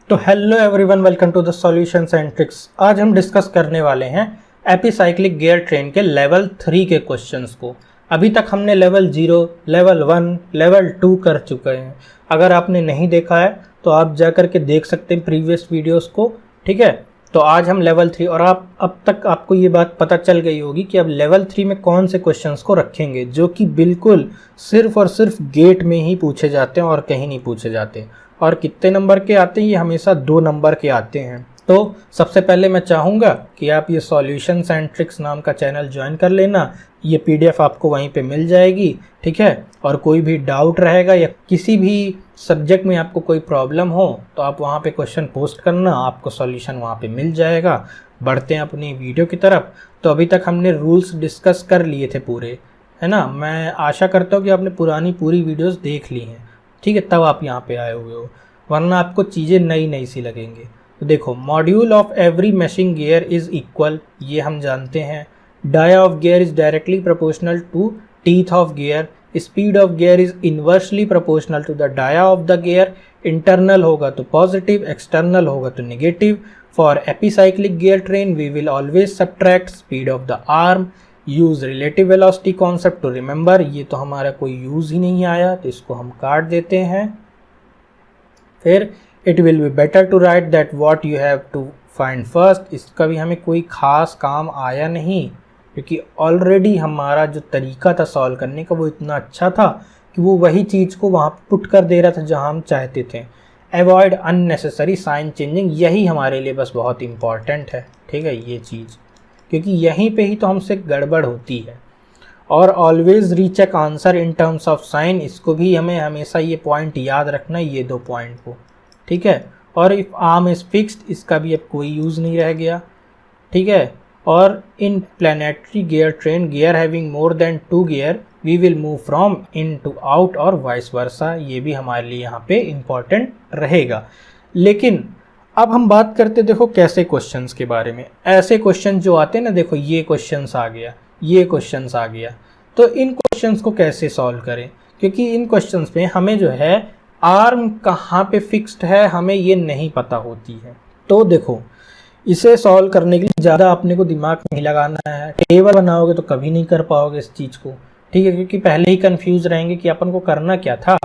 तो hello everyone, welcome to the solutions and tricks. आज हम डिस्कस करने वाले हैं एपिसाइक्लिक गियर ट्रेन के लेवल 3 के क्वेश्चंस को। अभी तक हमने लेवल 0, लेवल 1, लेवल 2 कर चुके हैं। अगर आपने नहीं देखा है तो आप जा कर के देख सकते हैं प्रीवियस वीडियोस को, ठीक है। तो आज हम लेवल 3, और आप अब तक आपको ये बात पता चल गई होगी कि अब लेवल 3 में कौन से क्वेश्चंस को रखेंगे जो कि बिल्कुल सिर्फ और सिर्फ गेट में ही पूछे जाते हैं और कहीं नहीं पूछे जाते। और कितने नंबर के आते हैं? ये हमेशा 2 नंबर के आते हैं। तो सबसे पहले मैं चाहूँगा कि आप ये सॉल्यूशंस एंड ट्रिक्स नाम का चैनल ज्वाइन कर लेना। ये पीडीएफ आपको वहीं पे मिल जाएगी, ठीक है। और कोई भी डाउट रहेगा या किसी भी सब्जेक्ट में आपको कोई प्रॉब्लम हो तो आप वहाँ पे क्वेश्चन पोस्ट करना, आपको सॉल्यूशन वहाँ पे मिल जाएगा। बढ़ते हैं अपनी वीडियो की तरफ। तो अभी तक हमने रूल्स डिस्कस कर लिए थे पूरे, है ना। मैं आशा करता हूँ कि आपने पूरी वीडियोज़ देख ली हैं, ठीक है, तब आप यहाँ पे आए हुए हो, वरना आपको चीज़ें नई सी लगेंगी। तो देखो, module of every meshing gear is equal, ये हम जानते हैं। Dia of gear is directly proportional to teeth of gear. Speed of gear is inversely proportional to the dia of the gear. Internal होगा तो पॉजिटिव, एक्सटर्नल होगा तो negative. For epicyclic gear train we will always subtract speed of the arm. Use relative velocity concept to remember, ये तो हमारा कोई use ही नहीं आया तो इसको हम काट देते हैं। फिर it will be better to write that what you have to find first, इसका भी हमें कोई खास काम आया नहीं, क्योंकि ऑलरेडी हमारा जो तरीका था सॉल्व करने का वो इतना अच्छा था कि वो वही चीज़ को वहाँ पुट कर दे रहा था जहाँ हम चाहते थे। अवॉइड अननेसेसरी साइन चेंजिंग, यही हमारे लिए बस बहुत इंपॉर्टेंट है, ठीक है, ये चीज़, क्योंकि यहीं पे ही तो हमसे गड़बड़ होती है। और always recheck answer in terms of sine, इसको भी हमें हमेशा ये पॉइंट याद रखना है, ये 2 पॉइंट को, ठीक है। और इफ़ आर्म इज फिक्स्ड, इसका भी अब कोई यूज़ नहीं रह गया, ठीक है। और in planetary gear train gear having more than 2 gear we will move from in to out और वाइस वर्सा, ये भी हमारे लिए यहाँ पे इम्पॉर्टेंट रहेगा। लेकिन अब हम बात करते देखो कैसे क्वेश्चंस के बारे में। ऐसे क्वेश्चन जो आते हैं ना, देखो ये क्वेश्चंस आ गया, ये क्वेश्चंस आ गया, तो इन क्वेश्चंस को कैसे सॉल्व करें, क्योंकि इन क्वेश्चंस में हमें जो है आर्म कहाँ पे फिक्स्ड है हमें ये नहीं पता होती है। तो देखो, इसे सॉल्व करने के लिए ज़्यादा अपने को दिमाग नहीं लगाना है। टेबल बनाओगे तो कभी नहीं कर पाओगे इस चीज़ को, ठीक है, क्योंकि पहले ही कंफ्यूज रहेंगे कि अपन को करना क्या था।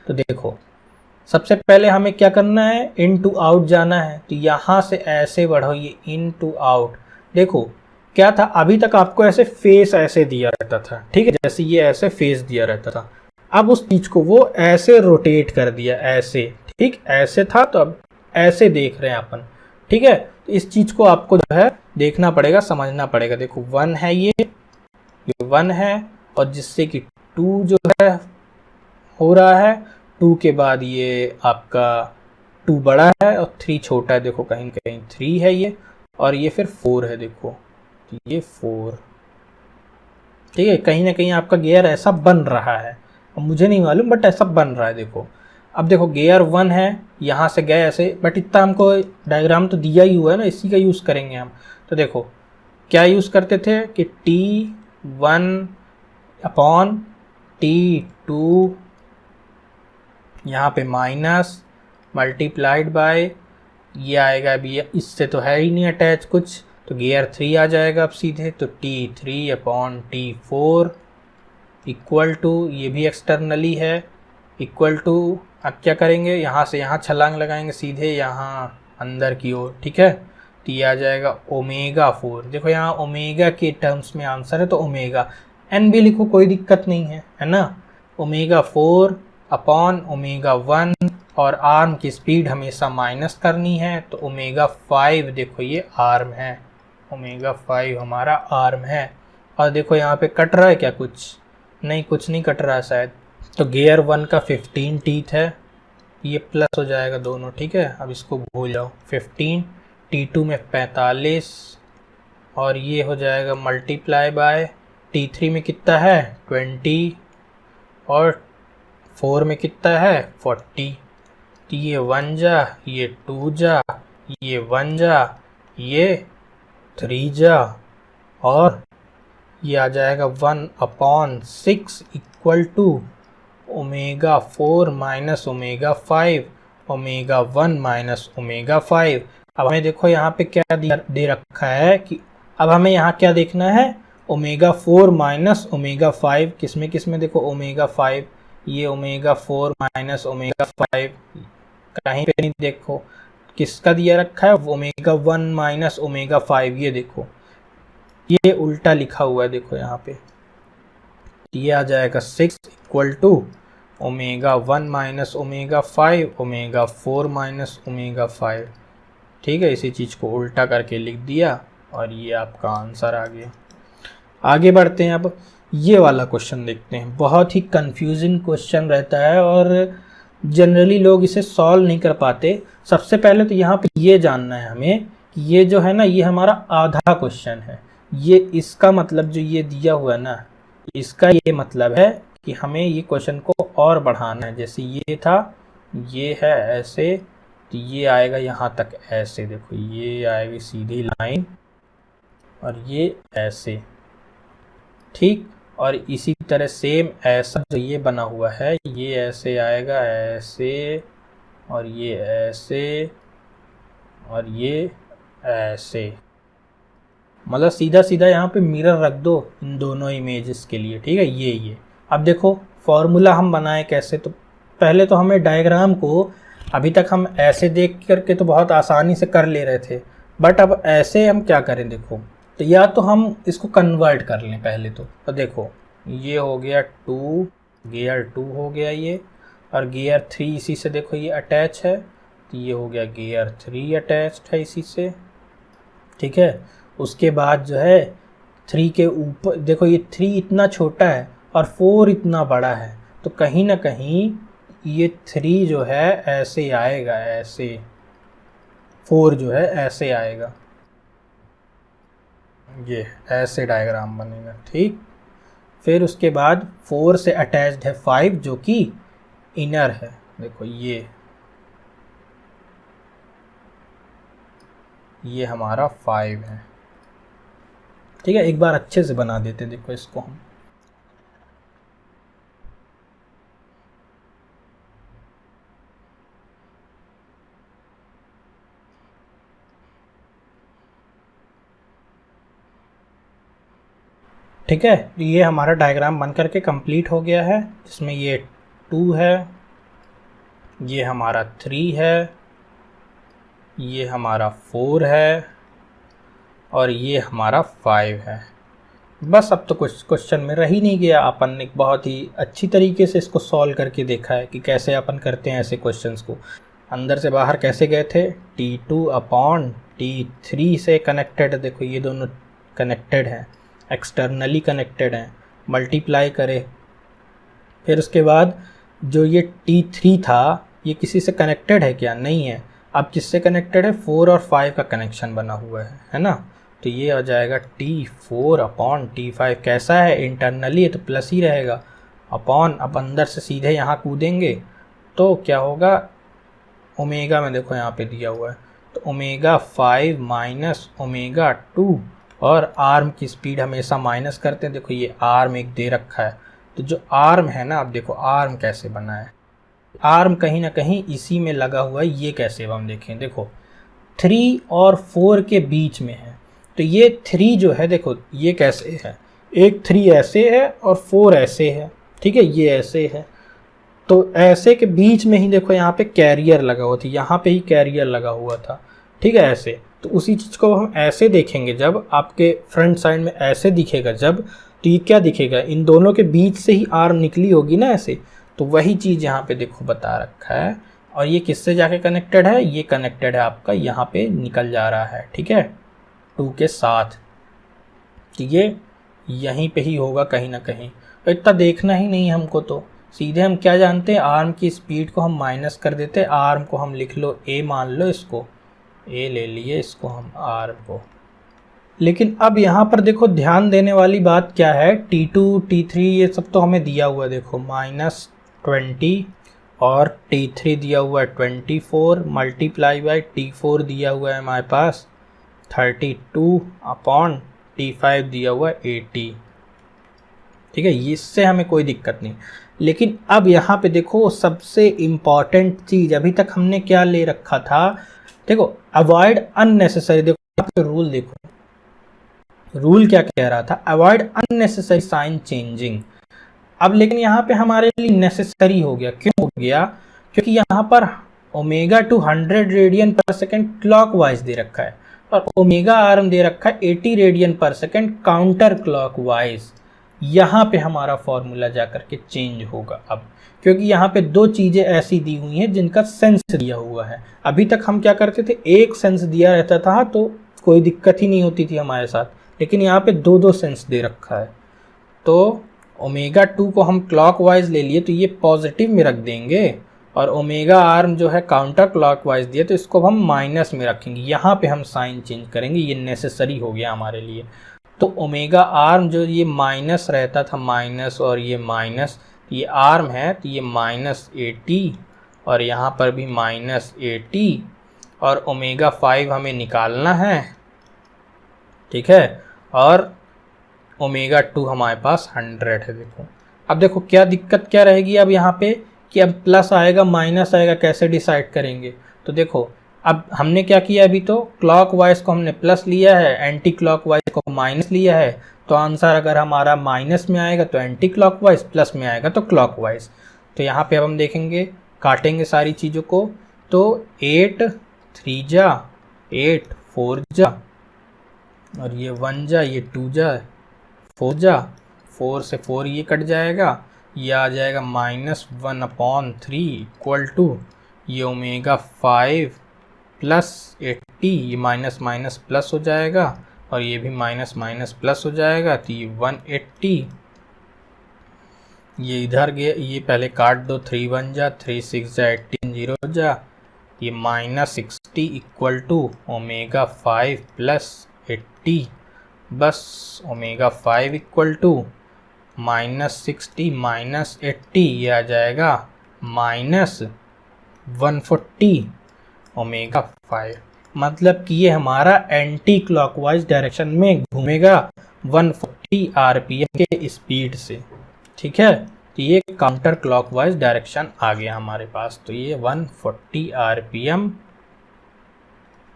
तो देखो, सबसे पहले हमें क्या करना है, इन टू आउट जाना है। तो यहाँ से ऐसे बढ़ो, ये इन टू आउट। देखो क्या था, अभी तक आपको ऐसे फेस ऐसे दिया रहता था, ठीक है, जैसे ये ऐसे फेस दिया रहता था। अब उस चीज़ को वो ऐसे रोटेट कर दिया, ऐसे, ठीक, ऐसे था तो अब ऐसे देख रहे हैं अपन, ठीक है। तो इस चीज़ को आपको जो है देखना पड़ेगा, समझना पड़ेगा। देखो 1 है, ये 1 है, और जिससे कि 2 जो है हो रहा है, 2 के बाद ये आपका 2 बड़ा है और 3 छोटा है। देखो कहीं कहीं 3 है ये, और ये फिर 4 है, देखो ये 4, ठीक है। कहीं ना कहीं आपका गियर ऐसा बन रहा है, अब मुझे नहीं मालूम बट ऐसा बन रहा है। देखो अब देखो गियर 1 है, यहाँ से गए ऐसे, बट इतना हमको डायग्राम तो दिया ही हुआ है ना, इसी का यूज़ करेंगे हम। तो देखो क्या यूज़ करते थे कि T1 अपॉन T2, यहाँ पे माइनस मल्टीप्लाइड बाय, ये आएगा अभी, इससे तो है ही नहीं अटैच कुछ, तो गियर 3 आ जाएगा अब सीधे। तो T3 upon T4 equal to, ये भी एक्सटर्नली है, इक्वल टू, अब क्या करेंगे, यहाँ से यहाँ छलांग लगाएंगे सीधे यहाँ अंदर की ओर, ठीक है। तो ये आ जाएगा ओमेगा 4। देखो यहाँ ओमेगा के टर्म्स में आंसर है, तो ओमेगा, एन भी लिखो कोई दिक्कत नहीं है ना। ओमेगा 4 अपॉन ओमेगा 1, और आर्म की स्पीड हमेशा माइनस करनी है, तो ओमेगा 5, देखो ये आर्म है, ओमेगा 5 हमारा आर्म है। और देखो यहाँ पे कट रहा है क्या, कुछ नहीं, कुछ नहीं कट रहा है शायद। तो गियर 1 का 15 टीथ है, ये प्लस हो जाएगा दोनों, ठीक है, अब इसको भूल जाओ। 15, T2 में 45, और ये हो जाएगा मल्टीप्लाई बाय T3 में कितना है 20, और 4 में कितना है 40। तो ये 1 जा, ये 2 जा, ये 1 जा, ये 3 जा, और ये आ जाएगा 1/6 equal to omega 4 minus omega 5, omega 1 minus omega 5। अब हमें देखो यहाँ पे क्या दे रखा है कि अब हमें यहाँ क्या देखना है, ओमेगा 4 माइनस ओमेगा 5। किसमें देखो ओमेगा 5, ये ओमेगा 4 माइनस ओमेगा 5 कहीं पे नहीं देखो। किसका दिया रखा है, ओमेगा 1 माइनस ओमेगा 5, ये देखो ये उल्टा लिखा हुआ है, देखो यहाँ पे ये आ जाएगा 6 equal to omega 1 minus omega 5 omega 4 minus omega 5। ठीक है, इसी चीज़ को उल्टा करके लिख दिया और ये आपका आंसर आ गया। आगे बढ़ते हैं, अब ये वाला क्वेश्चन देखते हैं। बहुत ही कंफ्यूजिंग क्वेश्चन रहता है और जनरली लोग इसे सॉल्व नहीं कर पाते। सबसे पहले तो यहाँ पे ये जानना है हमें कि ये जो है ना, ये हमारा आधा क्वेश्चन है। ये इसका मतलब जो ये दिया हुआ है ना, इसका ये मतलब है कि हमें ये क्वेश्चन को और बढ़ाना है। जैसे ये था, ये है ऐसे, तो ये आएगा यहाँ तक ऐसे, देखो ये आएगी सीधी लाइन और ये ऐसे, ठीक। और इसी तरह सेम ऐसा जो ये बना हुआ है, ये ऐसे आएगा ऐसे, और ये ऐसे, और ये ऐसे। मतलब सीधा सीधा यहाँ पे मिरर रख दो इन दोनों इमेजेस के लिए, ठीक है। ये अब देखो फॉर्मूला हम बनाए कैसे, तो पहले तो हमें डायग्राम को अभी तक हम ऐसे देख करके तो बहुत आसानी से कर ले रहे थे, बट अब ऐसे हम क्या करें, देखो तो या तो हम इसको कन्वर्ट कर लें पहले तो देखो ये हो गया 2, गियर 2 हो गया ये, और गियर 3 इसी से देखो ये अटैच है, तो ये हो गया गियर 3 अटैच्ड है इसी से, ठीक है। उसके बाद जो है 3 के ऊपर देखो ये 3 इतना छोटा है और 4 इतना बड़ा है, तो कहीं ना कहीं ये 3 जो है ऐसे आएगा, ऐसे 4 जो है ऐसे आएगा, ये ऐसे डायग्राम बनेगा, ठीक। फिर उसके बाद 4 से अटैच्ड है 5 जो कि इनर है, देखो ये हमारा 5 है, ठीक है। एक बार अच्छे से बना देते, देखो इसको हम, ठीक है। ये हमारा डायग्राम बन करके कंप्लीट हो गया है, जिसमें ये 2 है, ये हमारा 3 है, ये हमारा 4 है, और ये हमारा 5 है। बस अब तो कुछ क्वेश्चन में रह ही नहीं गया। अपन ने बहुत ही अच्छी तरीके से इसको सॉल्व करके देखा है कि कैसे अपन करते हैं ऐसे क्वेश्चंस को। अंदर से बाहर कैसे गए थे, T2 अपॉन T3 से कनेक्टेड, देखो ये दोनों कनेक्टेड हैं, एक्सटर्नली कनेक्टेड हैं, मल्टीप्लाई करे। फिर उसके बाद जो ये T3 था ये किसी से कनेक्टेड है क्या, नहीं है। अब किससे कनेक्टेड है, 4 और 5 का कनेक्शन बना हुआ है ना। तो ये आ जाएगा T4 अपॉन T5, कैसा है इंटरनली है तो प्लस ही रहेगा, अपॉन अब अंदर से सीधे यहाँ कूदेंगे तो क्या होगा, ओमेगा में देखो यहाँ पे दिया हुआ है, तो ओमेगा 5 माइनस ओमेगा 2, और आर्म की स्पीड हमेशा माइनस करते हैं, देखो ये आर्म एक दे रखा है, तो जो आर्म है ना, अब देखो आर्म कैसे बना है, आर्म कहीं ना कहीं इसी में लगा हुआ है। ये कैसे हम देखें, देखो 3 और 4 के बीच में है, तो ये 3 जो है देखो ये कैसे है, एक 3 ऐसे है और 4 ऐसे है, ठीक है, ये ऐसे है, तो ऐसे के बीच में ही देखो यहाँ पे कैरियर लगा हुआ था, यहाँ पे ही कैरियर लगा हुआ था, ठीक है, ऐसे। तो उसी चीज़ को हम ऐसे देखेंगे, जब आपके फ्रंट साइड में ऐसे दिखेगा जब, तो ये क्या दिखेगा, इन दोनों के बीच से ही आर्म निकली होगी ना ऐसे, तो वही चीज़ यहाँ पे देखो बता रखा है। और ये किससे जाके कनेक्टेड है, ये कनेक्टेड है आपका यहाँ पे निकल जा रहा है, ठीक है, 2 के साथ, तो ये यहीं पे ही होगा कहीं ना कहीं। तो इतना देखना ही नहीं हमको, तो सीधे हम क्या जानते हैं, आर्म की स्पीड को हम माइनस कर देते हैं, आर्म को हम लिख लो ए, मान लो इसको ए ले लिए, इसको हम आर्म को। लेकिन अब यहाँ पर देखो ध्यान देने वाली बात क्या है, T2 T3 ये सब तो हमें दिया हुआ है, देखो -20 और T3 दिया हुआ है 24, मल्टीप्लाई बाई T4 दिया हुआ है हमारे पास 32 अपॉन T5 दिया हुआ है 80, ठीक है, इससे हमें कोई दिक्कत नहीं। लेकिन अब यहाँ पे देखो सबसे इम्पॉर्टेंट चीज़, अभी तक हमने क्या ले रखा था, देखो अवॉइड अननेसेसरी, देखो रूल, देखो रूल क्या कह रहा था, अवॉइड अननेसेसरी साइन चेंजिंग। अब लेकिन यहाँ पे हमारे लिए नेसेसरी हो गया, क्यों हो गया, क्योंकि यहाँ पर ओमेगा टू 100 रेडियन पर सेकेंड क्लॉकवाइज दे रखा है और ओमेगा आर्म दे रखा है 80 रेडियन पर सेकेंड काउंटर क्लॉकवाइज। यहाँ पे हमारा फॉर्मूला जाकर के चेंज होगा अब, क्योंकि यहाँ पे दो चीज़ें ऐसी दी हुई हैं जिनका सेंस दिया हुआ है। अभी तक हम क्या करते थे, एक सेंस दिया रहता था तो कोई दिक्कत ही नहीं होती थी हमारे साथ, लेकिन यहाँ पे दो दो सेंस दे रखा है। तो ओमेगा 2 को हम क्लॉकवाइज ले लिए तो ये पॉजिटिव में रख देंगे, और ओमेगा आर्म जो है काउंटर क्लॉकवाइज दिया तो इसको हम माइनस में रखेंगे। यहाँ पे हम साइन चेंज करेंगे, ये नेसेसरी हो गया हमारे लिए। तो ओमेगा आर्म जो ये माइनस रहता था, माइनस और ये माइनस, ये आर्म है तो ये -80 और यहाँ पर भी -80, और ओमेगा 5 हमें निकालना है, ठीक है, और ओमेगा 2 हमारे पास 100 है। देखो अब देखो क्या दिक्कत क्या रहेगी अब यहाँ पे, कि अब प्लस आएगा माइनस आएगा, कैसे डिसाइड करेंगे। तो देखो अब हमने क्या किया, अभी तो क्लॉकवाइज को हमने प्लस लिया है, एंटी क्लॉकवाइज को माइनस लिया है, तो आंसर अगर हमारा माइनस में आएगा तो एंटी क्लॉकवाइज, प्लस में आएगा तो क्लॉकवाइज। तो यहाँ पे अब हम देखेंगे, काटेंगे सारी चीज़ों को, तो 8 3 जा 8 4 जा, और ये 1 जा, ये 2 जा 4 जा, 4 से 4 ये कट जाएगा, ये आ जाएगा -1/3 इक्वल टू ये ओमेगा 5 प्लस 80, ये माइनस माइनस प्लस हो जाएगा और ये भी माइनस माइनस प्लस हो जाएगा, तो ये 180, ये इधर गया, ये पहले काट दो, 3 1 जा 3 6 जा 18 0 जा, ये -60 इक्वल टू ओमेगा 5 प्लस 80, बस ओमेगा 5 इक्वल टू -60 -80, ये आ जाएगा -140 ओमेगा 5। मतलब कि ये हमारा एंटी क्लॉकवाइज डायरेक्शन में घूमेगा 140 आरपीएम के स्पीड से, ठीक है। तो ये काउंटर क्लॉकवाइज डायरेक्शन आ गया हमारे पास, तो ये 140 आरपीएम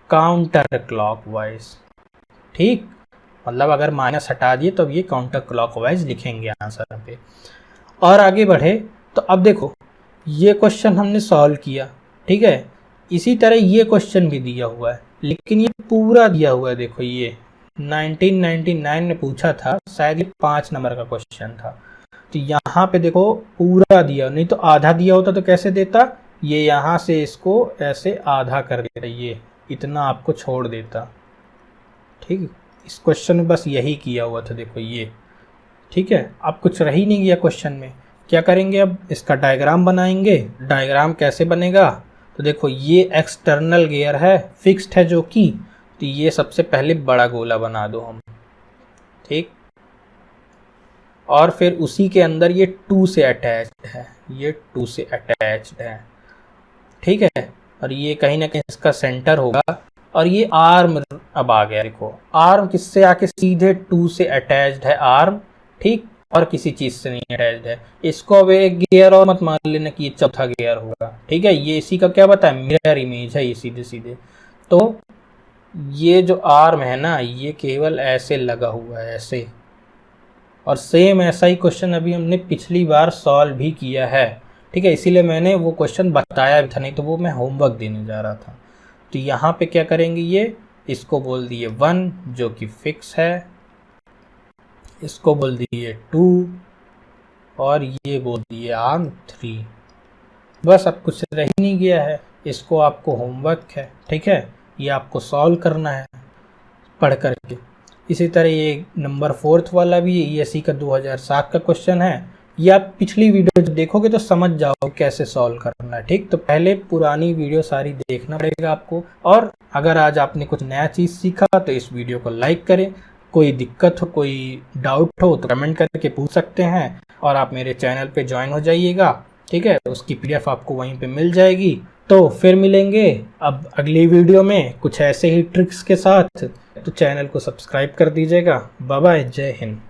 काउंटर क्लॉकवाइज, ठीक। मतलब अगर माइनस हटा दिए तो अब ये काउंटर क्लॉकवाइज लिखेंगे आंसर पे। और आगे बढ़े तो अब देखो ये क्वेश्चन हमने सॉल्व किया, ठीक है। इसी तरह ये क्वेश्चन भी दिया हुआ है, लेकिन ये पूरा दिया हुआ है। देखो ये 1999 में पूछा था, शायद ये 5 नंबर का क्वेश्चन था। तो यहाँ पे देखो पूरा दिया, नहीं तो आधा दिया होता तो कैसे देता, ये यहाँ से इसको ऐसे आधा कर देता, ये इतना आपको छोड़ देता, ठीक। इस क्वेश्चन में बस यही किया हुआ था, देखो ये, ठीक है। अब कुछ रह ही नहीं गया क्वेश्चन में, क्या करेंगे अब, इसका डायग्राम बनाएंगे। डायग्राम कैसे बनेगा, तो देखो ये एक्सटर्नल गियर है, फिक्स्ड है जो कि, तो ये सबसे पहले बड़ा गोला बना दो हम, ठीक। और फिर उसी के अंदर ये 2 से अटैच्ड है, ये 2 से अटैच्ड है, ठीक है। और ये कहीं ना कहीं इसका सेंटर होगा, और ये आर्म अब आ गया, देखो आर्म किससे आके सीधे 2 से अटैच्ड है आर्म, ठीक, और किसी चीज़ से नहीं अटैच्ड है। इसको अब एक गियर और मत मान लेना कि ये चौथा गियर होगा, ठीक है। ये इसी का क्या बताया, मिरर इमेज है ये सीधे सीधे। तो ये जो आर्म है ना, ये केवल ऐसे लगा हुआ है, ऐसे, और सेम ऐसा ही क्वेश्चन अभी हमने पिछली बार सॉल्व भी किया है, ठीक है। इसीलिए मैंने वो क्वेश्चन बताया भी था, नहीं तो वो मैं होमवर्क देने जा रहा था। तो यहाँ पे क्या करेंगे, ये इसको बोल दिए 1 जो कि फिक्स है, इसको बोल दिए 2, और ये बोल दिए आर्म 3। बस अब कुछ रह ही नहीं गया है, इसको आपको होमवर्क है, ठीक है, ये आपको सॉल्व करना है पढ़ करके। इसी तरह ये नंबर 4 वाला भी ESE का 2007 का क्वेश्चन है, ये आप पिछली वीडियो देखोगे तो समझ जाओ कैसे सॉल्व करना है, ठीक। तो पहले पुरानी वीडियो सारी देखना पड़ेगा आपको। और अगर आज आपने कुछ नया चीज़ सीखा तो इस वीडियो को लाइक करें, कोई दिक्कत हो, कोई डाउट हो तो कमेंट करके पूछ सकते हैं, और आप मेरे चैनल पे ज्वाइन हो जाइएगा, ठीक है। उसकी PDF आपको वहीं पे मिल जाएगी। तो फिर मिलेंगे अब अगली वीडियो में कुछ ऐसे ही ट्रिक्स के साथ, तो चैनल को सब्सक्राइब कर दीजिएगा। बाय बाय, जय हिंद।